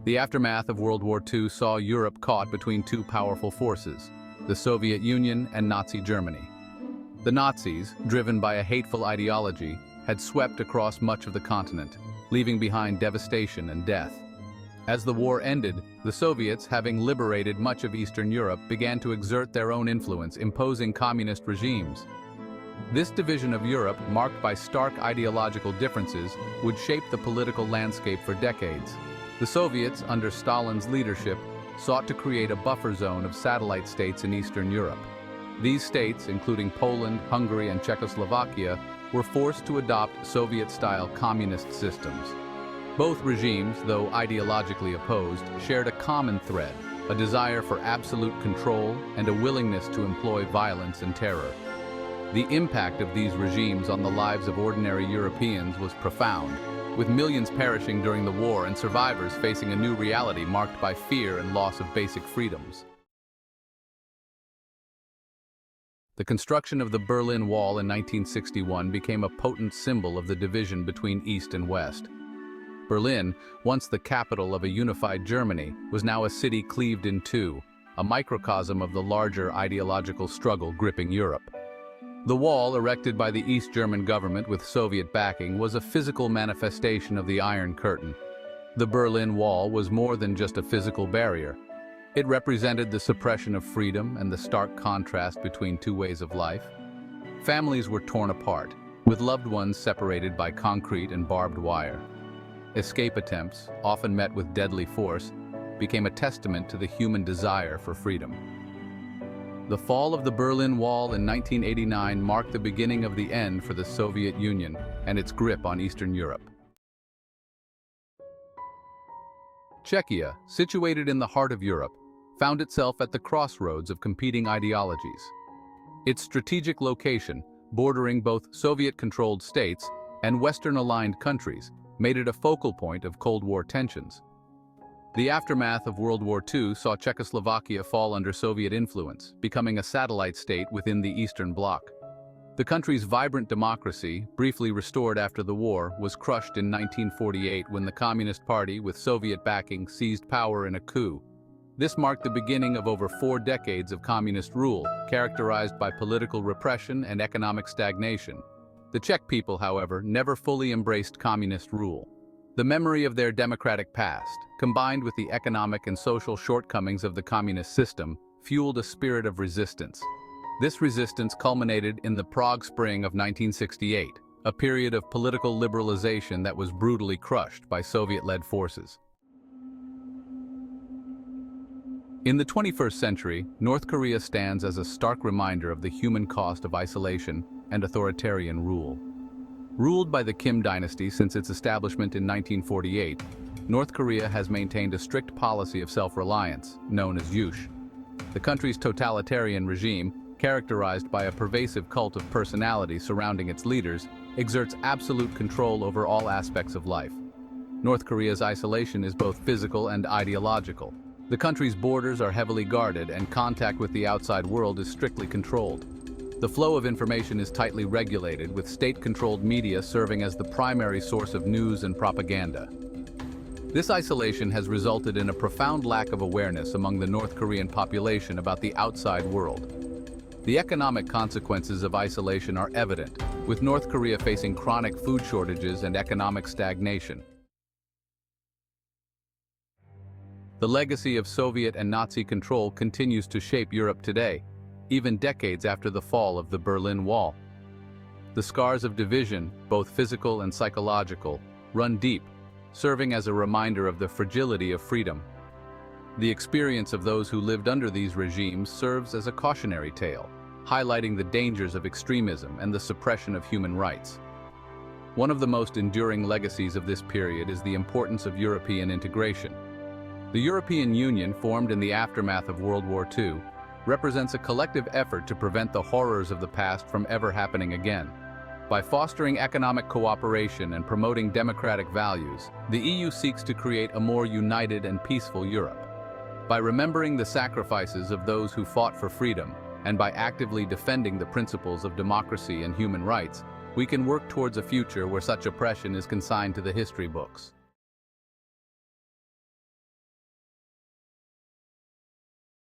The aftermath of World War II saw Europe caught between two powerful forces, the Soviet Union and Nazi Germany. The Nazis, driven by a hateful ideology, had swept across much of the continent, leaving behind devastation and death. As the war ended, the Soviets, having liberated much of Eastern Europe, began to exert their own influence, imposing communist regimes. This division of Europe, marked by stark ideological differences, would shape the political landscape for decades. The Soviets, under Stalin's leadership, sought to create a buffer zone of satellite states in Eastern Europe. These states, including Poland, Hungary, and Czechoslovakia, were forced to adopt Soviet-style communist systems. Both regimes, though ideologically opposed, shared a common thread, a desire for absolute control and a willingness to employ violence and terror. The impact of these regimes on the lives of ordinary Europeans was profound, with millions perishing during the war and survivors facing a new reality marked by fear and loss of basic freedoms. The construction of the Berlin Wall in 1961 became a potent symbol of the division between East and West. Berlin, once the capital of a unified Germany, was now a city cleaved in two, a microcosm of the larger ideological struggle gripping Europe. The wall, erected by the East German government with Soviet backing, was a physical manifestation of the Iron Curtain. The Berlin Wall was more than just a physical barrier. It represented the suppression of freedom and the stark contrast between two ways of life. Families were torn apart, with loved ones separated by concrete and barbed wire. Escape attempts, often met with deadly force, became a testament to the human desire for freedom. The fall of the Berlin Wall in 1989 marked the beginning of the end for the Soviet Union and its grip on Eastern Europe. Czechia, situated in the heart of Europe, found itself at the crossroads of competing ideologies. Its strategic location, bordering both Soviet-controlled states and Western-aligned countries, made it a focal point of Cold War tensions. The aftermath of World War II saw Czechoslovakia fall under Soviet influence, becoming a satellite state within the Eastern Bloc. The country's vibrant democracy, briefly restored after the war, was crushed in 1948 when the Communist Party, with Soviet backing, seized power in a coup. This marked the beginning of over 4 decades of communist rule, characterized by political repression and economic stagnation. The Czech people, however, never fully embraced communist rule. The memory of their democratic past, combined with the economic and social shortcomings of the communist system, fueled a spirit of resistance. This resistance culminated in the Prague Spring of 1968, a period of political liberalization that was brutally crushed by Soviet-led forces. In the 21st century, North Korea stands as a stark reminder of the human cost of isolation and authoritarian rule. Ruled by the Kim dynasty since its establishment in 1948, North Korea has maintained a strict policy of self-reliance, known as yush. The country's totalitarian regime, characterized by a pervasive cult of personality surrounding its leaders, exerts absolute control over all aspects of life. North Korea's isolation is both physical and ideological. The country's borders are heavily guarded and contact with the outside world is strictly controlled. The flow of information is tightly regulated, with state-controlled media serving as the primary source of news and propaganda. This isolation has resulted in a profound lack of awareness among the North Korean population about the outside world. The economic consequences of isolation are evident, with North Korea facing chronic food shortages and economic stagnation. The legacy of Soviet and Nazi control continues to shape Europe today, even decades after the fall of the Berlin Wall. The scars of division, both physical and psychological, run deep, serving as a reminder of the fragility of freedom. The experience of those who lived under these regimes serves as a cautionary tale, highlighting the dangers of extremism and the suppression of human rights. One of the most enduring legacies of this period is the importance of European integration. The European Union, formed in the aftermath of World War II, represents a collective effort to prevent the horrors of the past from ever happening again. By fostering economic cooperation and promoting democratic values, the EU seeks to create a more united and peaceful Europe. By remembering the sacrifices of those who fought for freedom, and by actively defending the principles of democracy and human rights, we can work towards a future where such oppression is consigned to the history books.